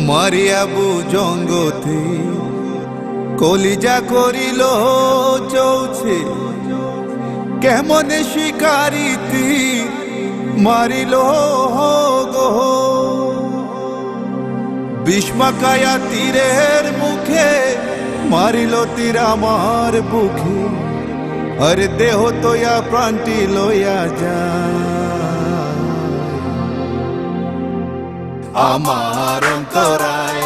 মারিয়াবু জঙ্গতে কলিজা করিল চৌছে কেমনে শিকারিতি মারিল গো বিষ্মাকায়া তীরের মুখে মারিল তীর আমার বুকে আরে দেহ তোয়া প্রাণটি লইয়া যা আমার অন্তরায়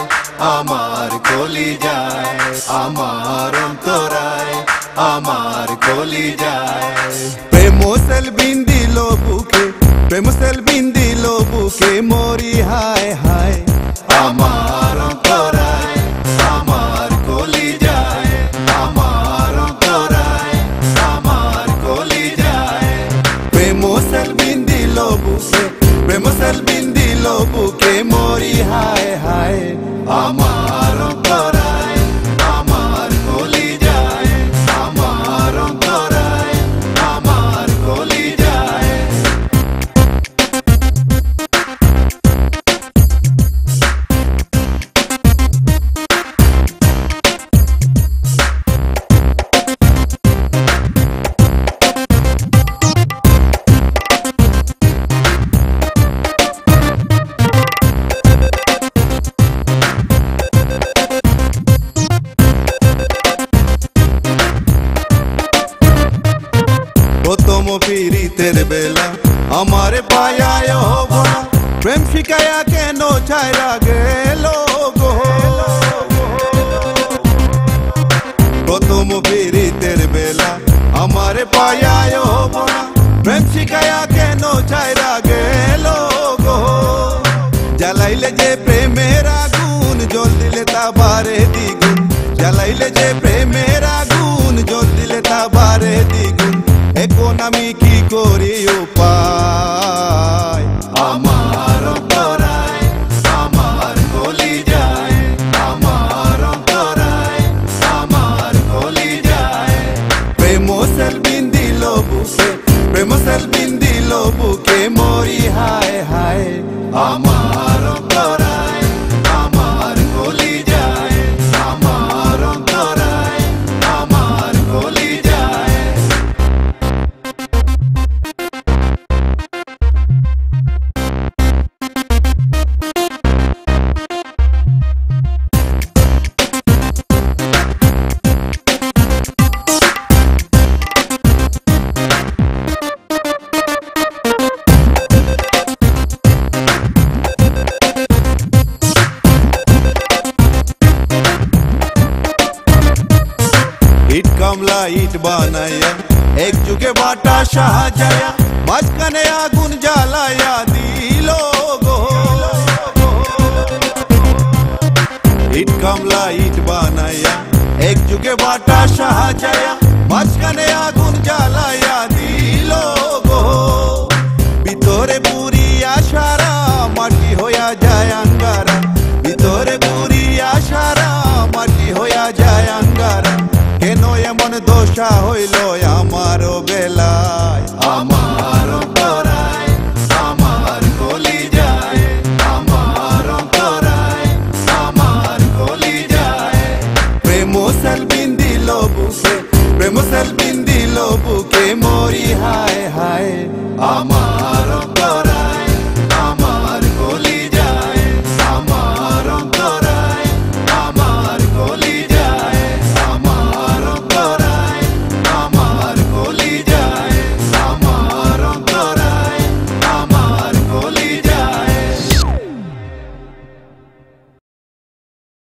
আমার কলিজায় আমার অন্তরায় আমার কলিজায় প্রেম সেল বিন্দিল বুকে প্রেম সেল বিন্দিল বুকে মরি হায় হায় আমার অন্তরায় আমার কলিজায় আমার অন্তরায় আমার কলিজায় প্রেম সেল বিন্দিল বুকে প্রেম সেল বিন্দিল বুকে মরি হায় হায় আমার অন্তরায় আমার কলিজায় আমার অন্তরায় আমার কলিজায় প্রথম পীড়িতের বেলা আমার পায়ায় ভরা প্রেম শিখায়া কেন ছাইরা গেল গো প্রথম পীড়িতের বেলা আমার পায়ায় ভরা প্রেম শিখায়া কেন ছাইরা গেল গো জ্বালাইলে যে প্রেমের আগুন জল দিলে তা বারে দ্বিগুণ জ্বালাইলে যে প্রেমের আগুন জল দিলে তা বারে দ্বিগুণ এখন আমি কি করি উপায় আমার অন্তরায় আমার কলিজায় আমার অন্তরায় আমার কলিজায় প্রেম সেল বিন্দিল বুকে প্রেম সেল বিন্দিল বুকে মরি হায় হায় আমার অন্তরায় আমার কলিজায় আমার অন্তরায় আমার কলিজায় ইট কামলা ইট বানায়া এক যুগে বাটা শাহজায়া মাঝখানে আগুন জ্বালায়া দিল গো ইট কামলা ইট বানায়া এক যুগে বাটা শাহজায়া মাঝখানে আগুন জ্বালায়া দিল গো ভিতরে পুরিয়া সারা মাটি হইয়া যায়